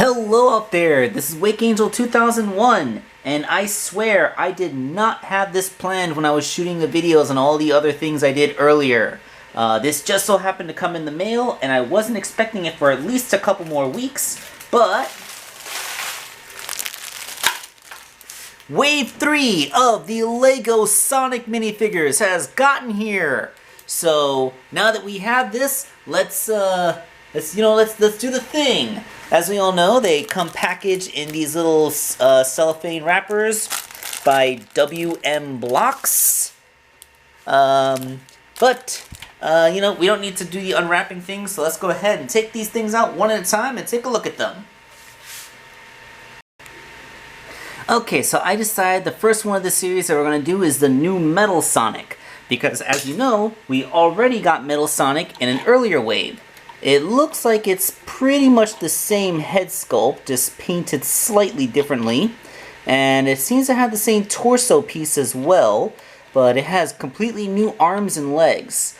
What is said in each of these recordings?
Hello out there, this is Wake Angel 2001, and I swear I did not have this planned when I was shooting the videos and all the other things I did earlier. This just so happened to come in the mail, and I wasn't expecting it for at least a couple more weeks, but Wave 3 of the Lego Sonic minifigures has gotten here. So now that we have this, let's do the thing. As we all know, they come packaged in these little cellophane wrappers by WM Blocks. We don't need to do the unwrapping thing, so let's go ahead and take these things out one at a time and take a look at them. Okay, so I decided the first one of the series that we're going to do is the new Metal Sonic. Because, as you know, we already got Metal Sonic in an earlier wave. It looks like it's pretty much the same head sculpt, just painted slightly differently. And it seems to have the same torso piece as well, but it has completely new arms and legs.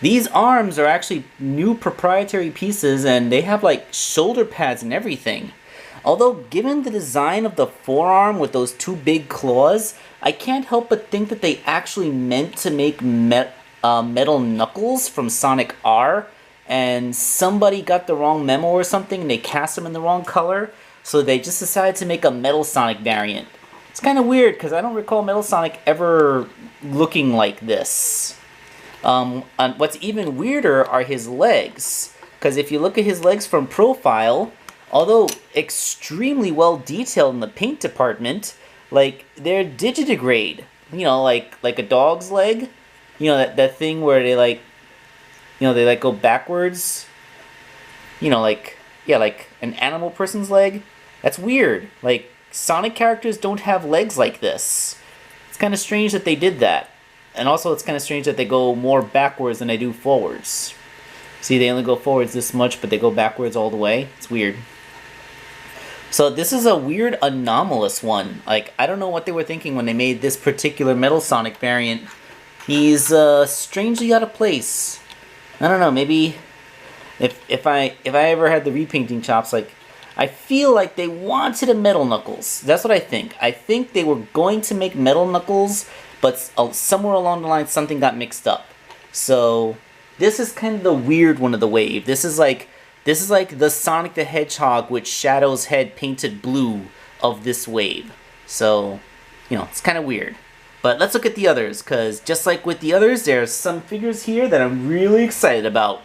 These arms are actually new proprietary pieces, and they have like shoulder pads and everything. Although, given the design of the forearm with those two big claws, I can't help but think that they actually meant to make metal knuckles from Sonic R, and somebody got the wrong memo or something and they cast them in the wrong color, so they just decided to make a Metal Sonic variant. It's kind of weird because I don't recall Metal Sonic ever looking like this. And what's even weirder are his legs, because if you look at his legs from profile, although extremely well detailed in the paint department, like, they're digitigrade. You know, like a dog's leg. You know, that thing where they they go backwards. You know, like an animal person's leg. That's weird. Like, Sonic characters don't have legs like this. It's kind of strange that they did that. And also it's kind of strange that they go more backwards than they do forwards. See, they only go forwards this much, but they go backwards all the way. It's weird. So this is a weird anomalous one. Like, I don't know what they were thinking when they made this particular Metal Sonic variant. He's strangely out of place. I don't know, maybe if I ever had the repainting chops, like, I feel like they wanted a Metal Knuckles. That's what I think. I think they were going to make Metal Knuckles, but somewhere along the line something got mixed up. So this is kind of the weird one of the wave. This is like the Sonic the Hedgehog with Shadow's head painted blue of this wave. So, it's kind of weird. But let's look at the others, because just like with the others, there's some figures here that I'm really excited about.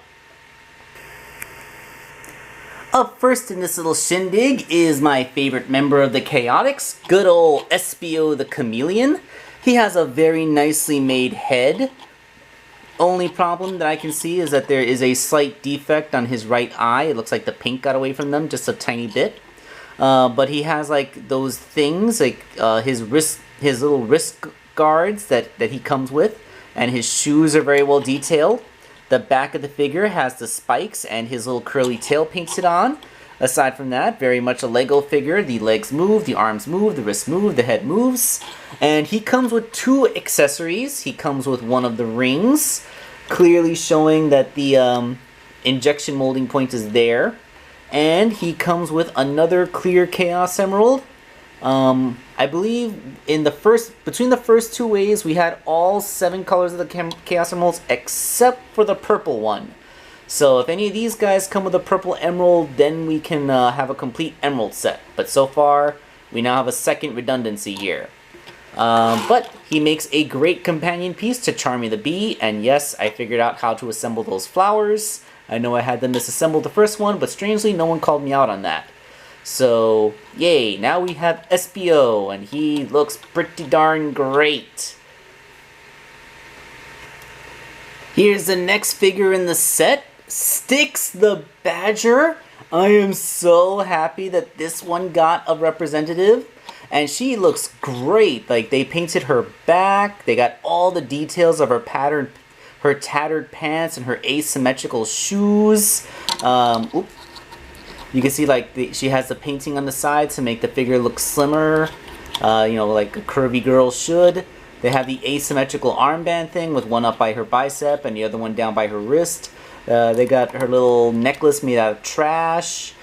Up first in this little shindig is my favorite member of the Chaotix, good old Espio the Chameleon. He has a very nicely made head. Only problem that I can see is that there is a slight defect on his right eye. It looks like the paint got away from them just a tiny bit. But he has like those things, like his little wrist guards that he comes with, and his shoes are very well detailed. The back of the figure has the spikes and his little curly tail painted on. Aside from that, very much a Lego figure. The legs move, the arms move, the wrists move, the head moves. And he comes with two accessories. He comes with one of the rings, clearly showing that the injection molding point is there. And he comes with another clear Chaos Emerald. I believe between the first two waves, we had all 7 colors of the Chaos Emeralds except for the purple one. So if any of these guys come with a purple emerald, then we can have a complete emerald set. But so far, we now have a second redundancy here. But he makes a great companion piece to Charmy the Bee, and yes, I figured out how to assemble those flowers. I know I had them disassembled the first one, but strangely no one called me out on that. So, yay, now we have Espio, and he looks pretty darn great. Here's the next figure in the set, Styx the Badger. I am so happy that this one got a representative, and she looks great. Like, they painted her back, they got all the details of her pattern, her tattered pants and her asymmetrical shoes. You can see like she has the painting on the side to make the figure look slimmer, like a curvy girl should. They have the asymmetrical armband thing with one up by her bicep and the other one down by her wrist. They got her little necklace made out of trash.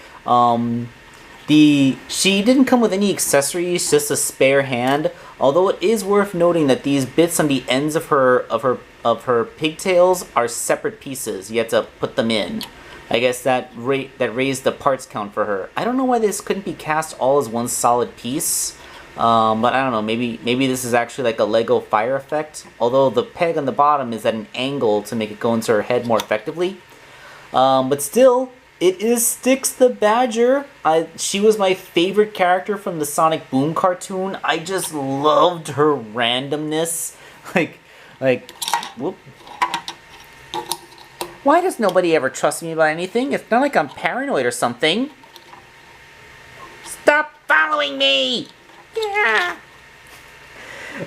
She didn't come with any accessories, just a spare hand. Although it is worth noting that these bits on the ends of her pigtails are separate pieces. You have to put them in. I guess that raised the parts count for her. I don't know why this couldn't be cast all as one solid piece. But I don't know, maybe this is actually like a Lego fire effect. Although the peg on the bottom is at an angle to make it go into her head more effectively. But still, it is Styx the Badger. She was my favorite character from the Sonic Boom cartoon. I just loved her randomness. Whoop. Why does nobody ever trust me about anything? It's not like I'm paranoid or something. Stop following me! Yeah.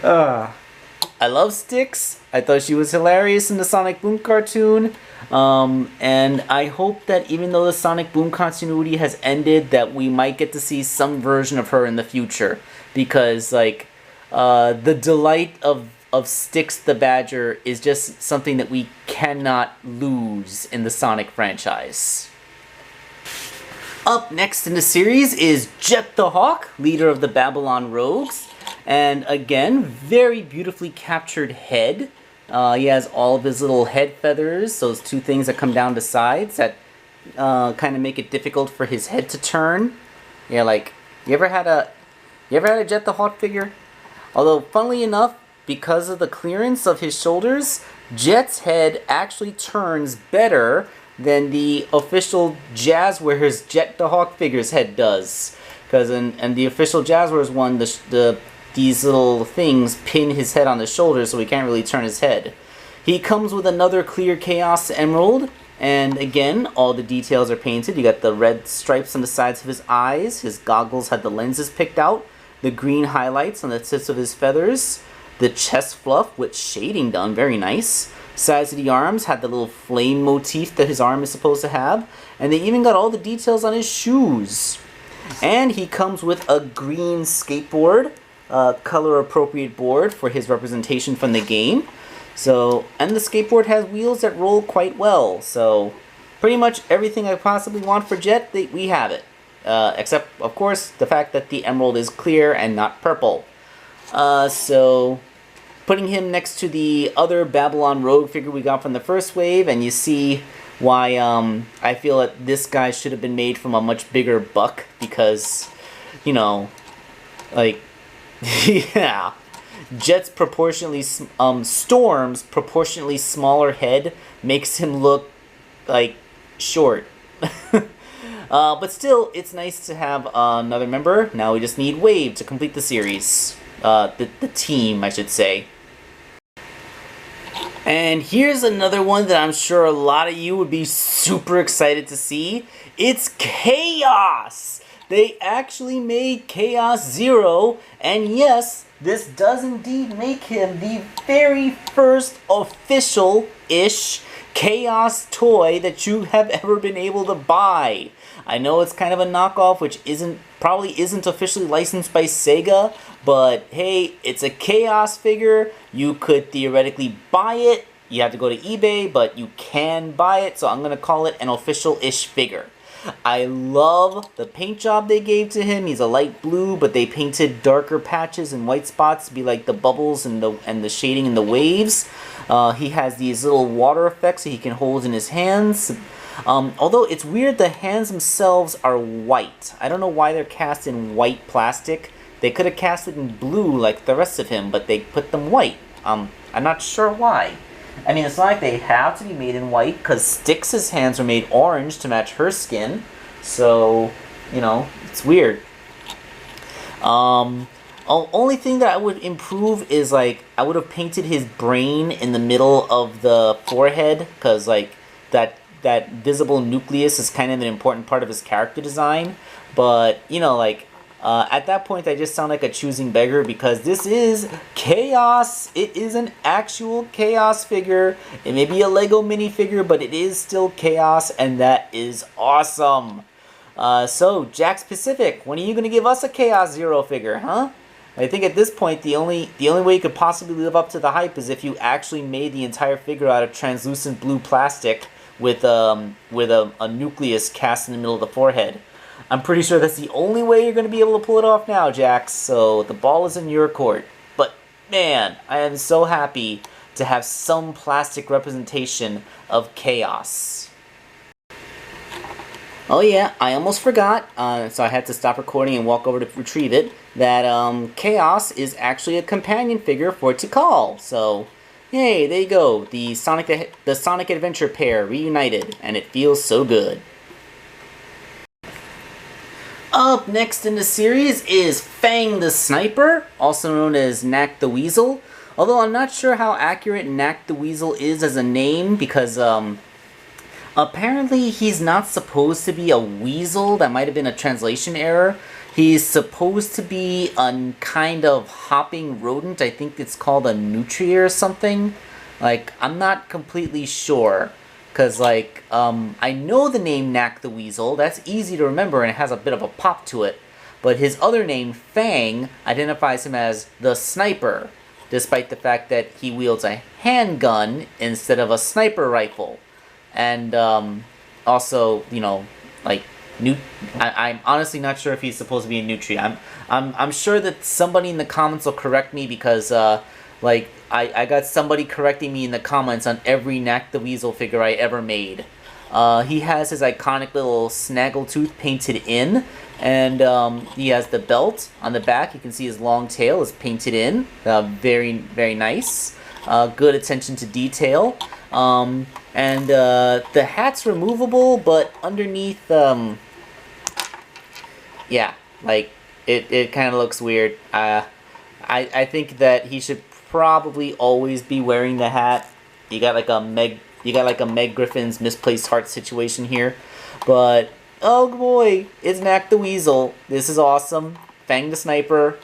I love Styx. I thought she was hilarious in the Sonic Boom cartoon. And I hope that even though the Sonic Boom continuity has ended, that we might get to see some version of her in the future. Because, like, the delight of Styx the Badger is just something that we cannot lose in the Sonic franchise. Up next in the series is Jet the Hawk, leader of the Babylon Rogues. And again, very beautifully captured head. He has all of his little head feathers, those two things that come down the sides that kind of make it difficult for his head to turn. Yeah, like, you ever had a Jet the Hawk figure? Although, funnily enough, because of the clearance of his shoulders, Jet's head actually turns better than the official Jazzwares Jet the Hawk figure's head does. Because in the official Jazzwares one, these little things pin his head on the shoulders so he can't really turn his head. He comes with another clear Chaos Emerald, and again, all the details are painted. You got the red stripes on the sides of his eyes, his goggles had the lenses picked out, the green highlights on the tips of his feathers, the chest fluff with shading done, very nice. Sides of the arms had the little flame motif that his arm is supposed to have, and they even got all the details on his shoes. And he comes with a green skateboard, color appropriate board for his representation from the game. So, and the skateboard has wheels that roll quite well. So, pretty much everything I possibly want for Jet, we have it. Except, of course, the fact that the emerald is clear and not purple. So, putting him next to the other Babylon Rogue figure we got from the first wave, and you see why I feel that this guy should have been made from a much bigger buck, because, you know, like, yeah, Jet's Storm's proportionately smaller head makes him look, like, short. But still, it's nice to have another member. Now we just need Wave to complete the series. The team, I should say. And here's another one that I'm sure a lot of you would be super excited to see. It's Chaos! They actually made Chaos Zero, and yes, this does indeed make him the very first official-ish Chaos toy that you have ever been able to buy. I know it's kind of a knockoff, which probably isn't officially licensed by Sega, but hey, it's a Chaos figure. You could theoretically buy it. You have to go to eBay, but you can buy it, so I'm going to call it an official-ish figure. I love the paint job they gave to him. He's a light blue, but they painted darker patches and white spots to be like the bubbles and the shading in the waves. He has these little water effects that he can hold in his hands. Although it's weird, the hands themselves are white. I don't know why they're cast in white plastic. They could have cast it in blue like the rest of him, but they put them white. I'm not sure why. I mean, it's not like they have to be made in white, because Styx's hands were made orange to match her skin. So, you know, it's weird. Only thing that I would improve is, like, I would have painted his brain in the middle of the forehead, because, like, that visible nucleus is kind of an important part of his character design. But, you know, like, at that point I just sound like a choosing beggar, because this is Chaos. It is an actual Chaos figure. It may be a Lego minifigure, but it is still Chaos, and that is awesome. So, Jax Pacific, when are you going to give us a Chaos Zero figure, huh? I think at this point the only way you could possibly live up to the hype is if you actually made the entire figure out of translucent blue plastic with a nucleus cast in the middle of the forehead. I'm pretty sure that's the only way you're going to be able to pull it off now, Jax. So the ball is in your court. But man, I am so happy to have some plastic representation of Chaos. Oh yeah, I almost forgot, so I had to stop recording and walk over to retrieve it, that Chaos is actually a companion figure for Tikal. So, yay, there you go. The Sonic Adventure pair reunited, and it feels so good. Up next in the series is Fang the Sniper, also known as Knack the Weasel. Although I'm not sure how accurate Knack the Weasel is as a name, because apparently he's not supposed to be a weasel. That might have been a translation error. He's supposed to be a kind of hopping rodent. I think it's called a nutria or something. Like, I'm not completely sure. Because, like, I know the name Knack the Weasel. That's easy to remember and it has a bit of a pop to it. But his other name, Fang, identifies him as the Sniper, despite the fact that he wields a handgun instead of a sniper rifle. And also, you know, like, I'm honestly not sure if he's supposed to be a nutria. I'm sure that somebody in the comments will correct me, because like, I got somebody correcting me in the comments on every Knack the Weasel figure I ever made. He has his iconic little snaggletooth painted in, and he has the belt on the back. You can see his long tail is painted in. Very, very nice. Good attention to detail. And the hat's removable, but underneath, yeah, like, it kind of looks weird. I think that he should probably always be wearing the hat. You got like a Meg Griffin's Misplaced Heart situation here. But, oh boy, it's Knack the Weasel. This is awesome. Fang the Sniper.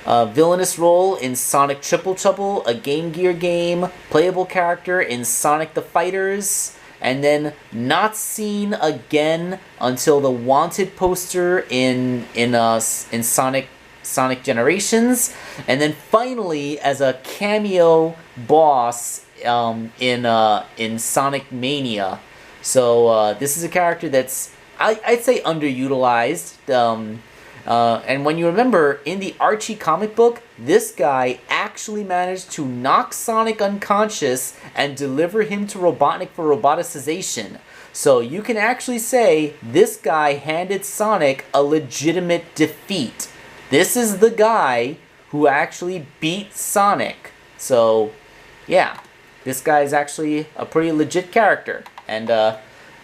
Villainous role in Sonic Triple Trouble, a Game Gear game. Playable character in Sonic the Fighters. And then not seen again until the Wanted poster in Sonic Generations, and then finally as a cameo boss in Sonic Mania. So this is a character that's I'd say underutilized. And when you remember, in the Archie comic book, this guy actually managed to knock Sonic unconscious and deliver him to Robotnik for roboticization. So you can actually say this guy handed Sonic a legitimate defeat. This is the guy who actually beat Sonic. So, yeah, this guy is actually a pretty legit character. And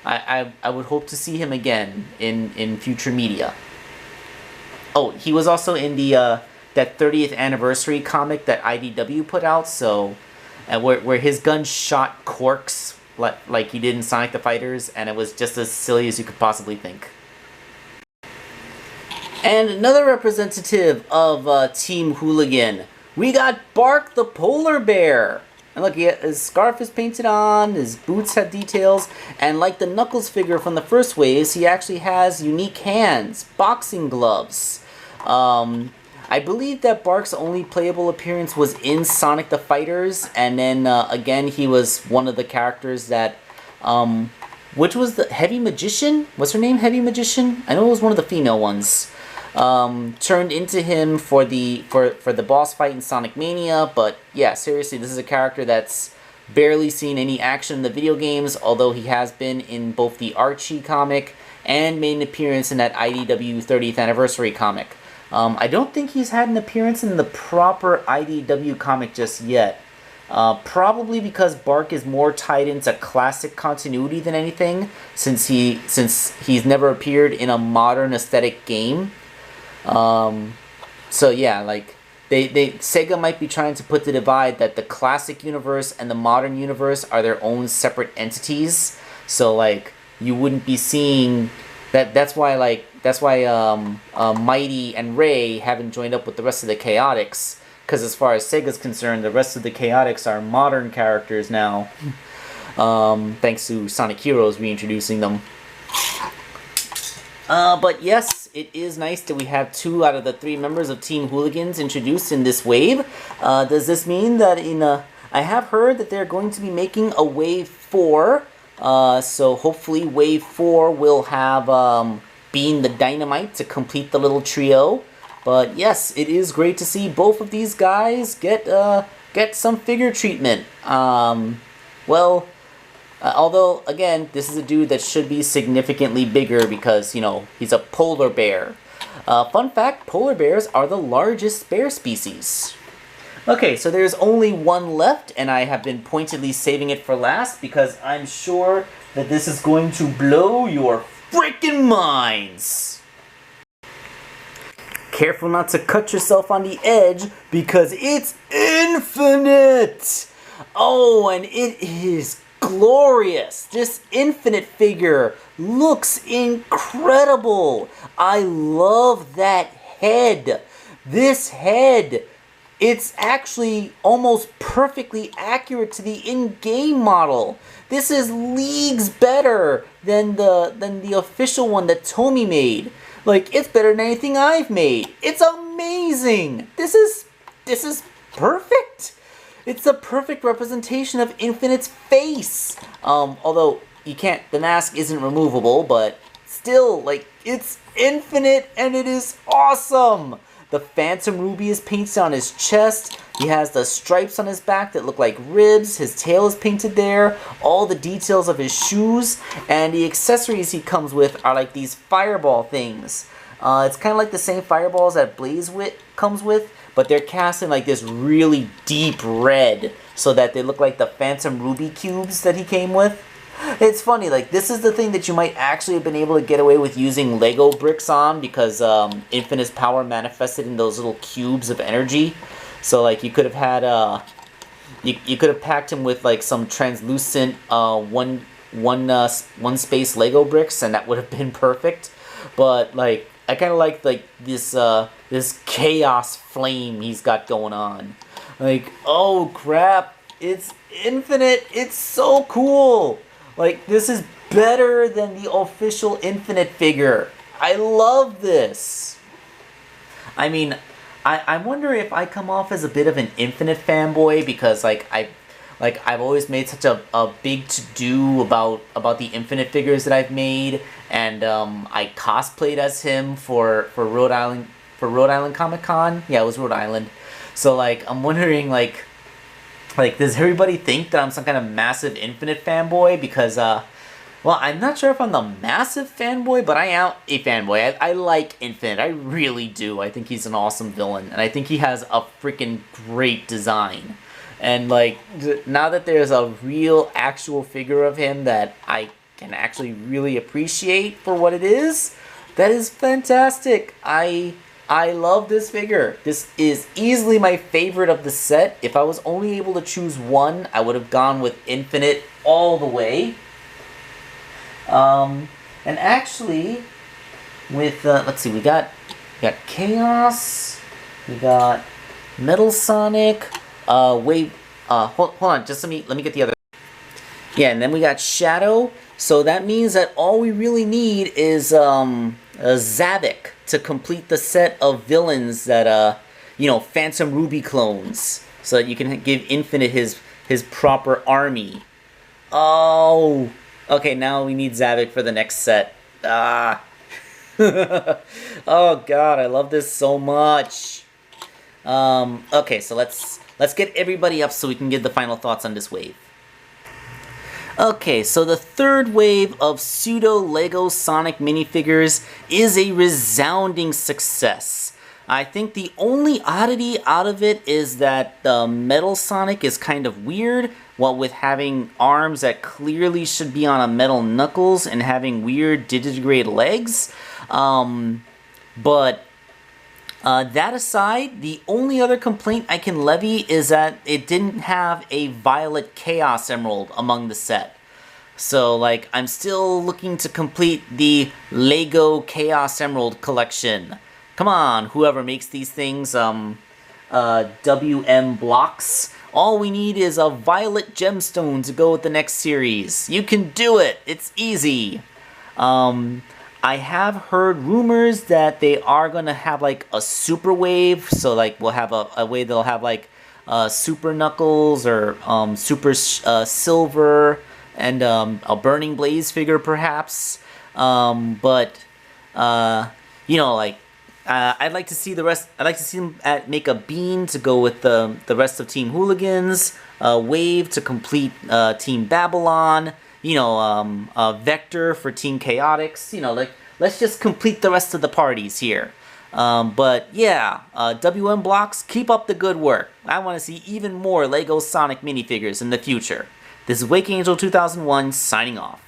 I would hope to see him again in future media. Oh, he was also in the that 30th anniversary comic that IDW put out. So, where his gun shot corks like he did in Sonic the Fighters, and it was just as silly as you could possibly think. And another representative of Team Hooligan, we got Bark the Polar Bear. And look, his scarf is painted on, his boots have details, and like the Knuckles figure from the first waves, he actually has unique hands, boxing gloves. I believe that Bark's only playable appearance was in Sonic the Fighters, and then again he was one of the characters that, which was the Heavy Magician? Was her name Heavy Magician? I know it was one of the female ones. Turned into him for the boss fight in Sonic Mania, but yeah, seriously, this is a character that's barely seen any action in the video games, although he has been in both the Archie comic and made an appearance in that IDW 30th anniversary comic. I don't think he's had an appearance in the proper IDW comic just yet. Probably because Bark is more tied into classic continuity than anything, since he's never appeared in a modern aesthetic game. So yeah, like Sega might be trying to put the divide that the classic universe and the modern universe are their own separate entities. So like you wouldn't be seeing that. That's why Mighty and Ray haven't joined up with the rest of the Chaotix, because as far as Sega's concerned, the rest of the Chaotix are modern characters now. Thanks to Sonic Heroes reintroducing them. But yes, it is nice that we have 2 out of the 3 members of Team Hooligans introduced in this wave. Does this mean that I have heard that they're going to be making a wave 4, So hopefully Wave 4 will have Bean the Dynamite to complete the little trio. But yes, it is great to see both of these guys get some figure treatment. Although, again, this is a dude that should be significantly bigger because, you know, he's a polar bear. Fun fact, polar bears are the largest bear species. Okay, so there's only one left, and I have been pointedly saving it for last because I'm sure that this is going to blow your freaking minds. Careful not to cut yourself on the edge because it's infinite! Oh, and it is glorious! This infinite figure looks incredible! I love that head! This head, it's actually almost perfectly accurate to the in-game model. This is leagues better than the official one that Tomy made. Like, it's better than anything I've made. It's amazing! This is perfect! It's the perfect representation of Infinite's face. Although you can't, the mask isn't removable, but still, like, it's Infinite and it is awesome. The Phantom Ruby is painted on his chest. He has the stripes on his back that look like ribs. His tail is painted there. All the details of his shoes and the accessories he comes with are like these fireball things. It's kind of like the same fireballs that Blaze Wit comes with, but they're cast in like this really deep red so that they look like the Phantom Ruby cubes that he came with. It's funny, like, this is the thing that you might actually have been able to get away with using Lego bricks on because Infinite's power manifested in those little cubes of energy. So, like, you could have had, you could have packed him with, like, some translucent one space Lego bricks and that would have been perfect. But, like, I kind of like this this chaos flame he's got going on. Like, oh crap, it's Infinite, it's so cool. Like, this is better than the official Infinite figure. I love this. I mean, I wonder if I come off as a bit of an Infinite fanboy because I've always made such a big to-do about the Infinite figures that I've made, and I cosplayed as him for Rhode Island Comic-Con. Yeah, it was Rhode Island. So, like, I'm wondering, like, does everybody think that I'm some kind of massive Infinite fanboy? Because, well, I'm not sure if I'm the massive fanboy, but I am a fanboy. I like Infinite. I really do. I think he's an awesome villain, and I think he has a freaking great design. And, like, now that there's a real, actual figure of him that I can actually really appreciate for what it is, that is fantastic. I love this figure. This is easily my favorite of the set. If I was only able to choose one, I would have gone with Infinite all the way. And actually, with, let's see, we got Chaos, we got Metal Sonic, Wave, hold on, just let me get the other. Yeah, and then we got Shadow. So that means that all we really need is a Zavok to complete the set of villains that you know, Phantom Ruby clones, so that you can give Infinite his proper army. Oh, okay, now we need Zavok for the next set. Ah. Oh god, I love this so much. Okay, so let's get everybody up so we can give the final thoughts on this wave. Okay, so the third wave of pseudo Lego Sonic minifigures is a resounding success. I think the only oddity out of it is that the metal Sonic is kind of weird, what with having arms that clearly should be on a metal knuckles and having weird digitigrade legs. But that aside, the only other complaint I can levy is that it didn't have a Violet Chaos Emerald among the set. So, like, I'm still looking to complete the Lego Chaos Emerald collection. Come on, whoever makes these things, WM Blocks. All we need is a Violet Gemstone to go with the next series. You can do it! It's easy! I have heard rumors that they are going to have, like, a super wave. So, like, we'll have a wave that'll have, like, Super Knuckles or Super Silver. and a Burning Blaze figure perhaps. But you know, like I'd like to see the rest. I'd like to see them make a Bean to go with the rest of Team Hooligans. Wave to complete Team Babylon. You know, Vector for Team Chaotix. You know, like let's just complete the rest of the parties here. But yeah, WM Blocks, keep up the good work. I want to see even more LEGO Sonic minifigures in the future. This is Wake Angel 2001 signing off.